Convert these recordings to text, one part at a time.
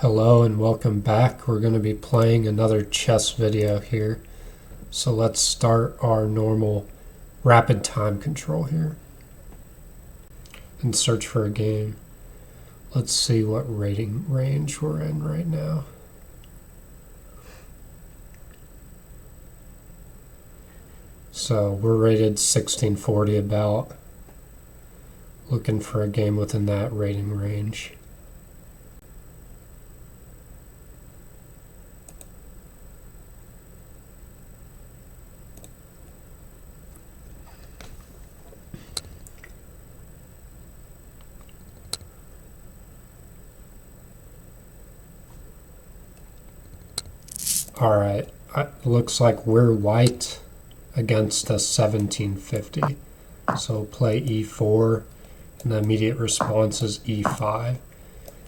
Hello and welcome back. We're going to be playing another chess video here. So let's start our normal rapid time control here and search for a game. Let's see what rating range we're in right now. So we're rated 1640 about. Looking for a game within that rating range. Alright, looks like we're white against a 1750. So play e4, and the immediate response is e5.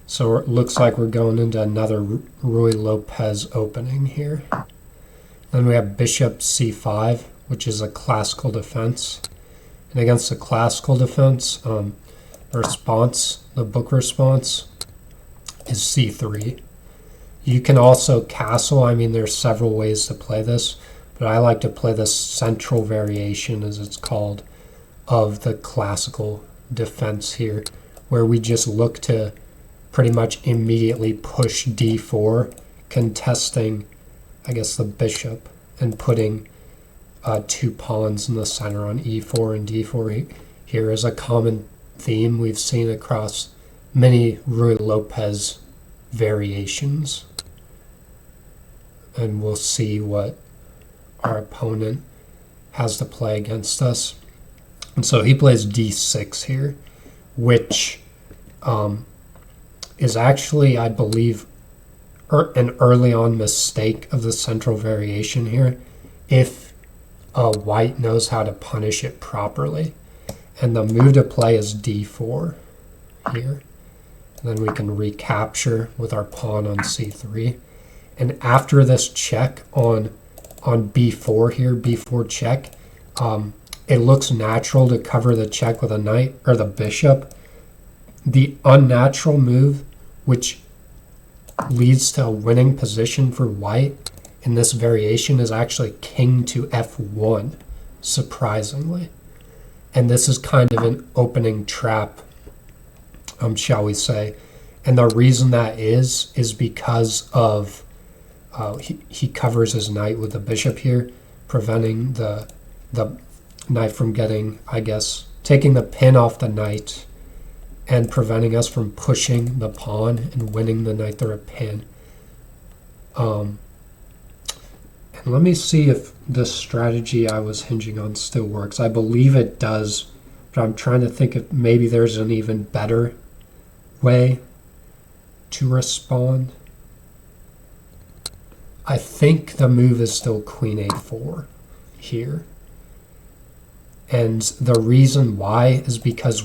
So it looks like we're going into another Ruy Lopez opening here. Then we have bishop c5, which is a classical defense. And against the classical defense, the book response, is c3. You can also castle. I mean, there's several ways to play this, but I like to play the central variation, as it's called, of the classical defense here, where we just look to pretty much immediately push d4, contesting, I guess, the bishop, and putting two pawns in the center on e4 and d4 here is a common theme we've seen across many Ruy Lopez variations. And we'll see what our opponent has to play against us. And so he plays d6 here, which is actually, I believe, an early on mistake of the central variation here, if white knows how to punish it properly. And the move to play is d4 here. And then we can recapture with our pawn on c3. And after this check on b4 here, b4 check, it looks natural to cover the check with a knight or the bishop. The unnatural move, which leads to a winning position for white in this variation, is actually king to f1, surprisingly. And this is kind of an opening trap, shall we say. And the reason that is because of he covers his knight with the bishop here, preventing the knight from getting, I guess, taking the pin off the knight and preventing us from pushing the pawn and winning the knight through a pin. And let me see if the strategy I was hinging on still works. I believe it does, but I'm trying to think if maybe there's an even better way to respond. I think the move is still queen a4 here. And the reason why is because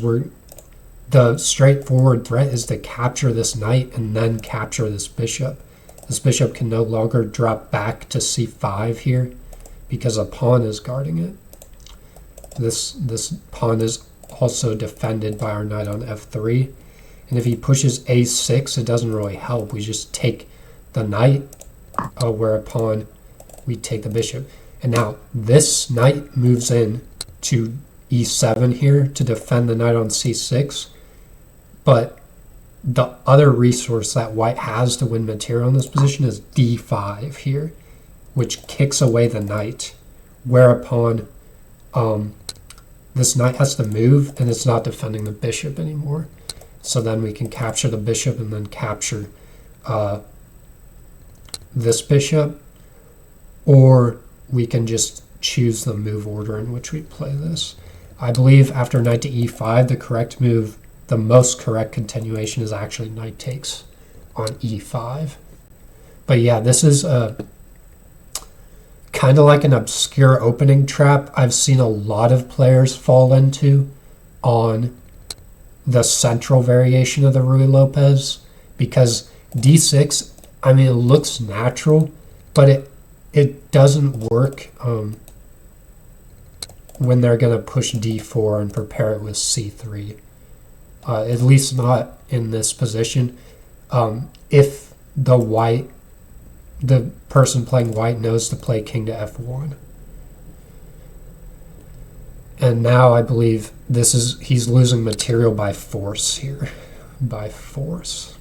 the straightforward threat is to capture this knight and then capture this bishop. This bishop can no longer drop back to c5 here because a pawn is guarding it. This pawn is also defended by our knight on f3. And if he pushes a6, it doesn't really help. We just take the knight, whereupon we take the bishop. And now this knight moves in to e7 here to defend the knight on c6. But the other resource that white has to win material in this position is d5 here, which kicks away the knight, whereupon this knight has to move and it's not defending the bishop anymore. So then we can capture the bishop and then capture this bishop, or we can just choose the move order in which we play this. I believe after knight to e5, the correct move, the most correct continuation, is actually knight takes on e5. But yeah, this is kind of like an obscure opening trap I've seen a lot of players fall into on the central variation of the Ruy Lopez, because d6, I mean, it looks natural, but it doesn't work when they're going to push d4 and prepare it with c3. At least not in this position. If the person playing white knows to play king to f1. And now I believe he's losing material by force here. By force.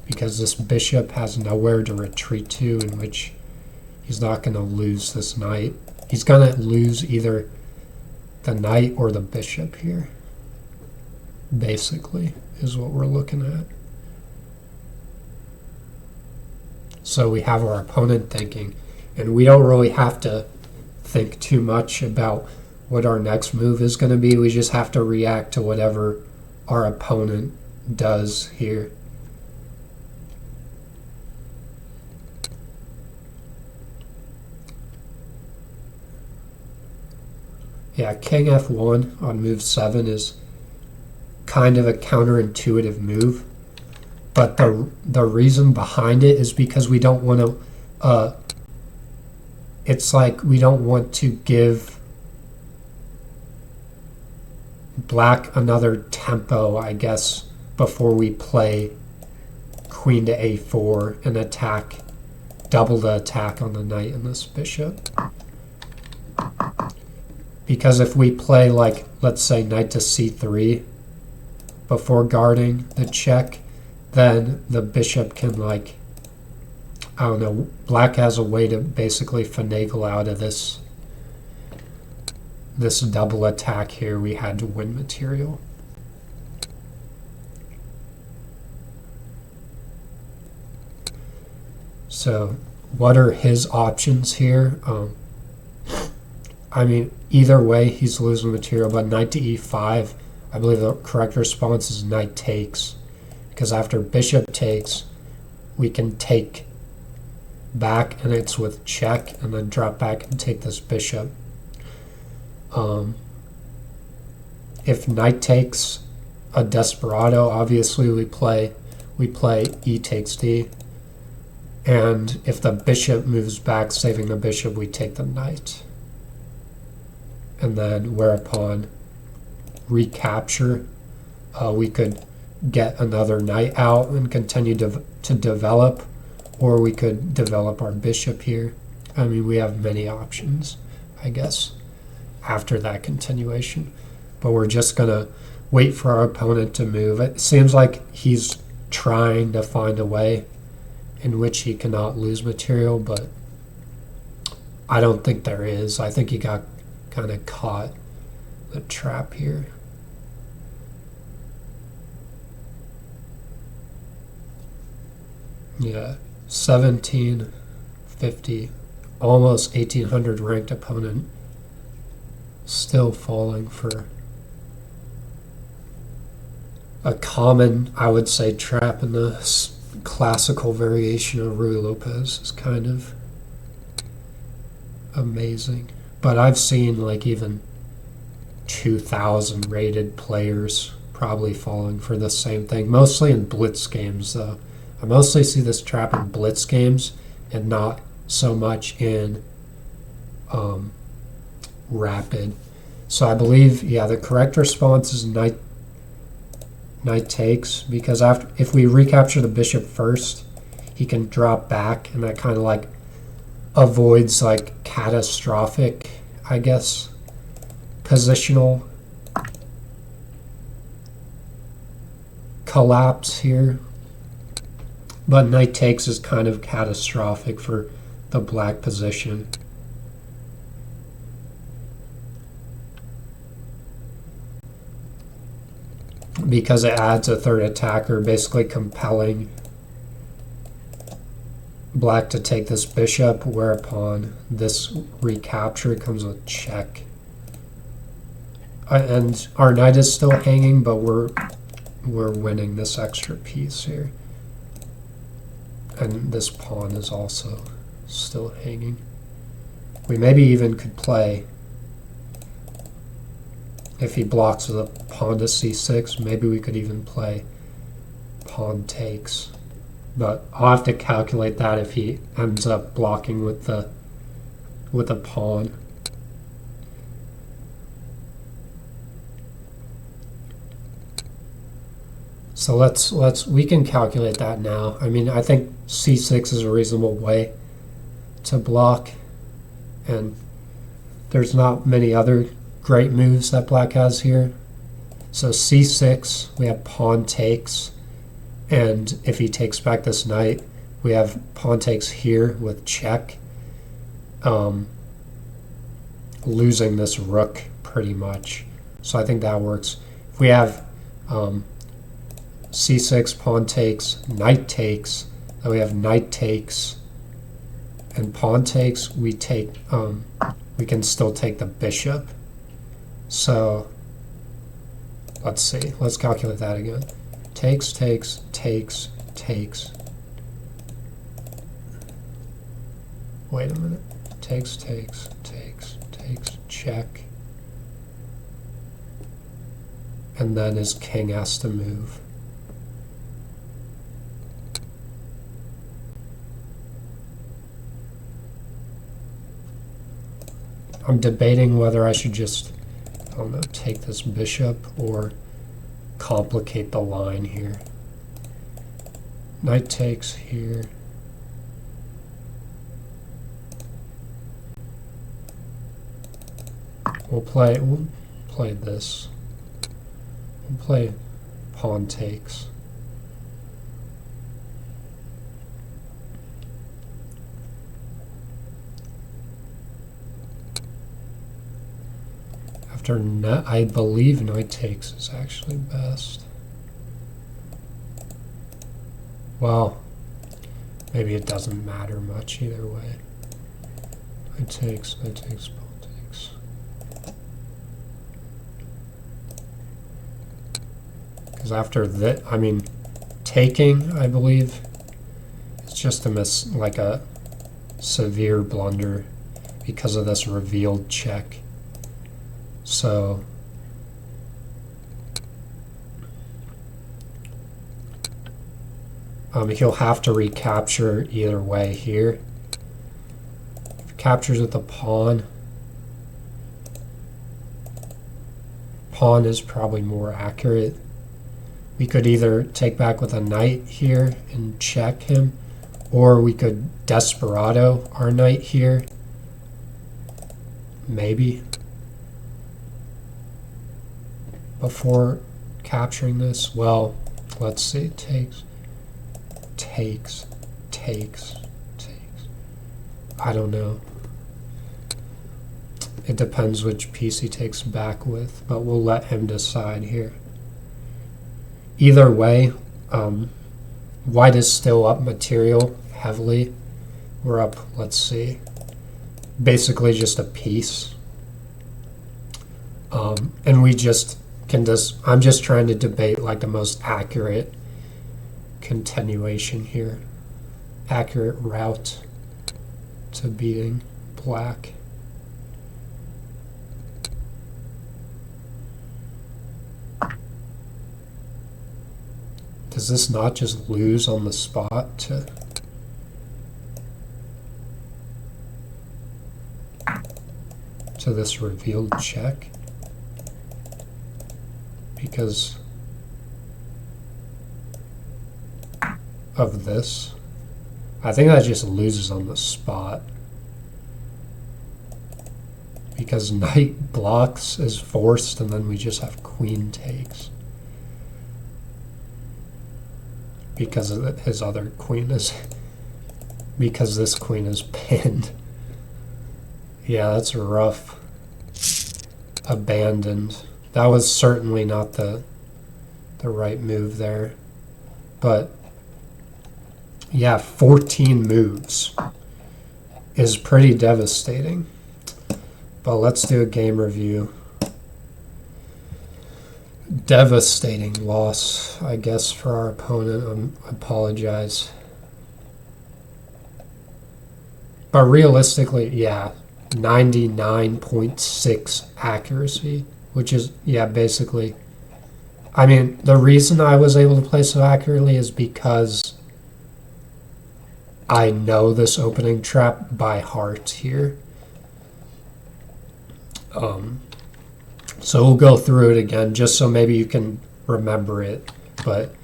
Because this bishop has nowhere to retreat to, in which he's not going to lose this knight. He's going to lose either the knight or the bishop here. Basically, is what we're looking at. So we have our opponent thinking, and we don't really have to think too much about what our next move is going to be. We just have to react to whatever our opponent does here. Yeah, king f1 on move 7 is kind of a counterintuitive move. But the reason behind it is because we don't want to, it's like we don't want to give black another tempo, I guess, before we play queen to a4 and attack, double the attack on the knight and this bishop. Because if we play, like, let's say knight to c3 before guarding the check, then the bishop can, like, I don't know, black has a way to basically finagle out of this double attack here. We had to win material. So what are his options here? I mean, either way, he's losing material, but knight to e5, I believe the correct response is knight takes. Because after bishop takes, we can take back, and it's with check, and then drop back and take this bishop. If knight takes a desperado, obviously we play e takes d. And if the bishop moves back, saving the bishop, we take the knight. And then whereupon recapture, we could get another knight out and continue to develop, or we could develop our bishop here. I mean, we have many options, I guess, after that continuation. But we're just going to wait for our opponent to move. It seems like he's trying to find a way in which he cannot lose material, but I don't think there is. I think he got kind of caught the trap here. Yeah, 1750, almost 1800 ranked opponent, still falling for a common, I would say, trap in the classical variation of Ruy Lopez. Is kind of amazing. But I've seen like even 2,000 rated players probably falling for the same thing, mostly in blitz games though. I mostly see this trap in blitz games and not so much in rapid. So I believe, yeah, the correct response is knight takes, because if we recapture the bishop first, he can drop back, and that kind of like avoids like catastrophic, I guess, positional collapse here. But knight takes is kind of catastrophic for the black position. Because it adds a third attacker, basically compelling black to take this bishop, whereupon this recapture comes with check. And our knight is still hanging, but we're winning this extra piece here. And this pawn is also still hanging. We maybe even could play, if he blocks the pawn to c6, maybe we could even play pawn takes. But I'll have to calculate that if he ends up blocking with a pawn. So we can calculate that now. I mean, I think c6 is a reasonable way to block, and there's not many other great moves that black has here. So c6, we have pawn takes, and if he takes back this knight, we have pawn takes here with check, losing this rook pretty much. So I think that works. If we have c6, pawn takes, knight takes, then we have knight takes, and pawn takes, we take, we can still take the bishop. So let's see, let's calculate that again. Takes, takes, takes, takes. Wait a minute. Takes, takes, takes, takes, check. And then his king has to move. I'm debating whether I should just, I don't know, take this bishop or complicate the line here. Knight takes here. We'll play this. We'll play pawn takes. After I believe knight takes is actually best. Well, maybe it doesn't matter much either way. Knight takes, pawn takes. Because after that, I mean, taking, I believe, is just like a severe blunder because of this revealed check. So he'll have to recapture either way here. If he captures with the pawn, pawn is probably more accurate. We could either take back with a knight here and check him, or we could desperado our knight here. Maybe. Before capturing this, well, let's see. Takes, takes, takes, takes. I don't know. It depends which piece he takes back with, but we'll let him decide here. Either way, white is still up material heavily. We're up, let's see, basically just a piece. And we just can I'm just trying to debate like the most accurate continuation here. Accurate route to beating black. Does this not just lose on the spot to this revealed check? Because of this? I think that just loses on the spot. Because knight blocks is forced and then we just have queen takes. Because his other queen is, because this queen is pinned. Yeah, that's rough. Abandoned. That was certainly not the right move there. But yeah, 14 moves is pretty devastating. But let's do a game review. Devastating loss, I guess, for our opponent. I apologize. But realistically, yeah, 99.6 accuracy, which is, yeah, basically. I mean, the reason I was able to play so accurately is because I know this opening trap by heart here. So we'll go through it again just so maybe you can remember it but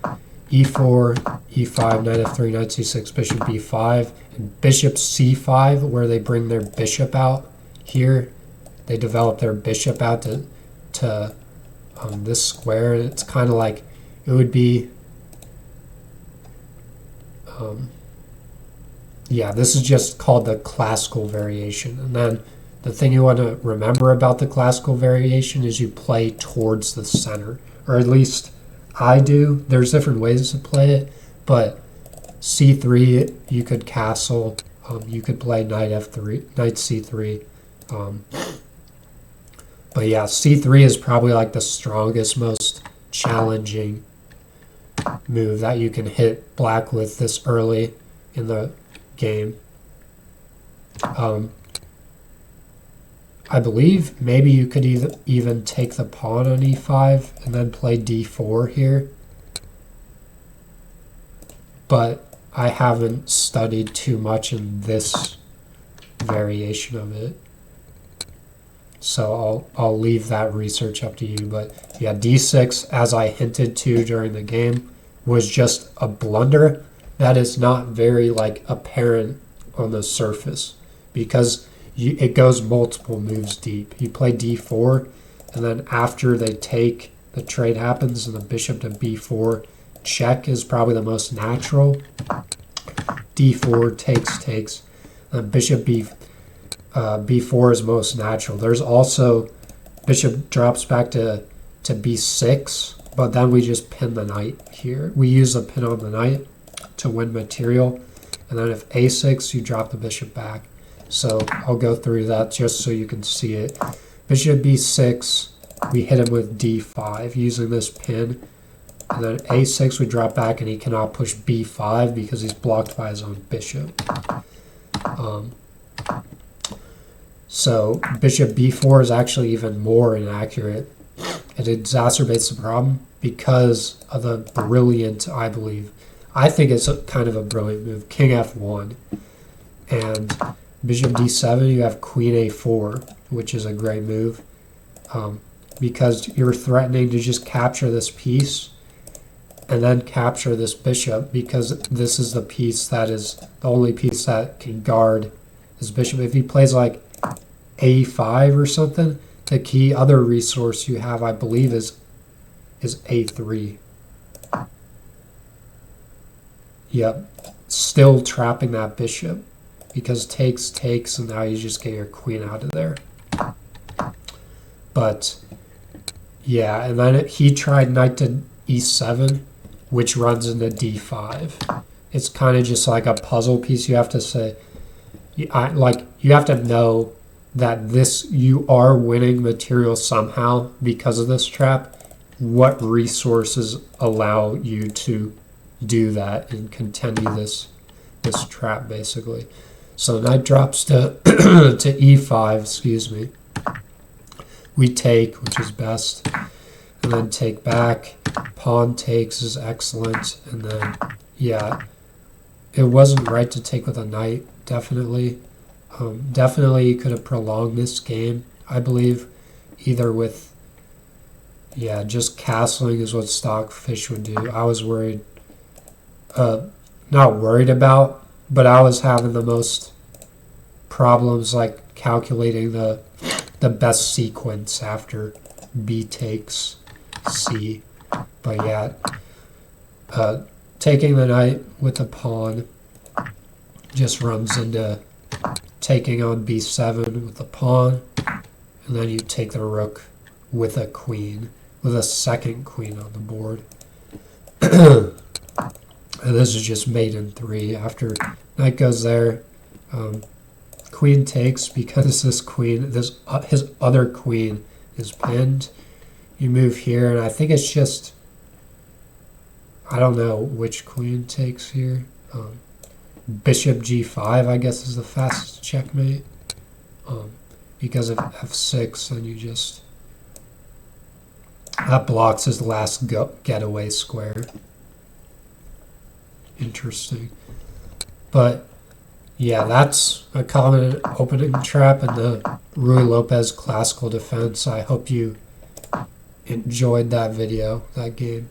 e4, e5, knight f3, knight c6, bishop b5, and bishop c5, where they bring their bishop out here. They develop their bishop out to this square. It's kind of like, it would be, yeah, this is just called the classical variation. And then the thing you want to remember about the classical variation is you play towards the center, or at least I do. There's different ways to play it, but c3 you could castle. You could play knight f3, knight c3. But yeah, c3 is probably like the strongest, most challenging move that you can hit black with this early in the game. I believe maybe you could even take the pawn on e5 and then play d4 here. But I haven't studied too much in this variation of it. So I'll leave that research up to you. But yeah, d6, as I hinted to during the game, was just a blunder that is not very like apparent on the surface, because it goes multiple moves deep. You play d4, and then after they take, the trade happens, and the bishop to b4 check is probably the most natural. d4 takes, and bishop b4 is most natural. There's also bishop drops back to b6, but then we just pin the knight here. We use the pin on the knight to win material, and then if a6, you drop the bishop back. So I'll go through that just so you can see it. Bishop b6, we hit him with d5 using this pin, and then a6 we drop back, and he cannot push b5 because he's blocked by his own bishop. So bishop b4 is actually even more inaccurate. It exacerbates the problem because of the brilliant, I believe, I think it's kind of a brilliant move, king f1. And bishop d7, you have queen a4, which is a great move, because you're threatening to just capture this piece and then capture this bishop, because this is the piece that is the only piece that can guard this bishop. If he plays like a5 or something, the key other resource you have, I believe, is a3. Yep, still trapping that bishop, because takes, and now you just get your queen out of there. But yeah, and then he tried knight to e7, which runs into d5. It's kind of just like a puzzle piece. You have to say, you have to know that you are winning material somehow because of this trap. What resources allow you to do that and continue this trap, basically. So knight drops to to e5, excuse me. We take, which is best, and then take back. Pawn takes is excellent, and then yeah, it wasn't right to take with a knight. Definitely, definitely you could have prolonged this game, I believe, either with just castling is what Stockfish would do. I was worried. Not worried about, but I was having the most problems like calculating the best sequence after B takes C. But yeah, taking the knight with the pawn just runs into taking on B7 with the pawn, and then you take the rook with a queen, with a second queen on the board. And this is just mate in 3. After knight goes there, queen takes, because this queen, his other queen is pinned. You move here, and I think it's just, I don't know which queen takes here. Bishop g5, I guess, is the fastest checkmate. Because of f6, and you just, that blocks his last getaway square. Interesting. But yeah, that's a common opening trap in the Ruy Lopez classical defense. I hope you enjoyed that video, that game.